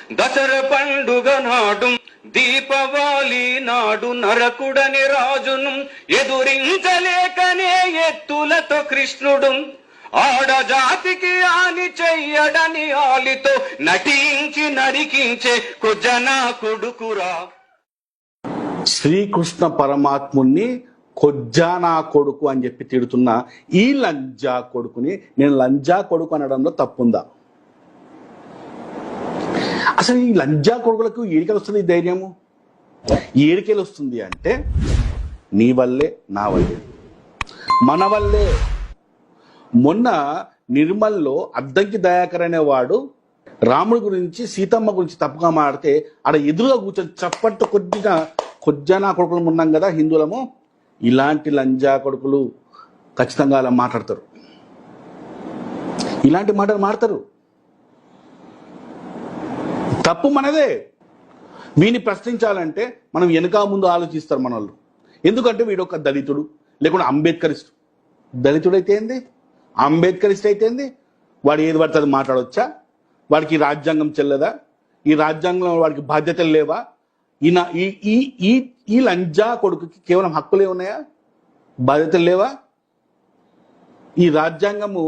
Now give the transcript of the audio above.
దసరా పండుగ నాడు దీపావళి నాడు నరకుడని రాజును ఎదురించలేకనే ఎత్తులతో కృష్ణుడు ఆడజాతికి హాని చెయ్యడని ఆలితో నటించి నరికించే కుజనా కొడుకురా. శ్రీకృష్ణ పరమాత్ముణ్ణి కొజ్జానా కొడుకు అని చెప్పి తిడుతున్న ఈ లంజా కొడుకుని నేను లంజా కొడుకు అనడంలో తప్పుందా? అసలు ఈ లంజా కొడుకులకు ఏడికెళ్ళి వస్తుంది ఈ ధైర్యము? ఏడికెళ్ళి వస్తుంది అంటే నీ వల్లే, నా వల్లే, మన వల్లే. మొన్న నిర్మల్లో అద్దంకి దయాకర్ అనేవాడు రాముడి గురించి సీతమ్మ గురించి తప్పుగా మాడితే ఆడ ఎదురుగా కూర్చొని చప్పట్టు కొజ్జానా కొడుకులు ఉన్నాం కదా హిందువులము. ఇలాంటి లంజా కొడుకులు ఖచ్చితంగా అలా మాట్లాడతారు, ఇలాంటి మాటలు మాడతారు. తప్పు మనదే. వీని ప్రశ్నించాలంటే మనం వెనుక ముందు ఆలోచిస్తారు మన వాళ్ళు. ఎందుకంటే వీడు ఒక దళితుడు, లేకుంటే అంబేద్కరిస్ట్. దళితుడైతే ఏంది, అంబేద్కరిస్ట్ అయితే ఏంది, వాడు ఏది పడితే అది మాట్లాడవచ్చా? వాడికి రాజ్యాంగం చెల్లదా? ఈ రాజ్యాంగంలో వాడికి బాధ్యతలు లేవా? ఈ లంజా కొడుకుకి కేవలం హక్కులే ఉన్నాయా, బాధ్యతలు లేవా? ఈ రాజ్యాంగము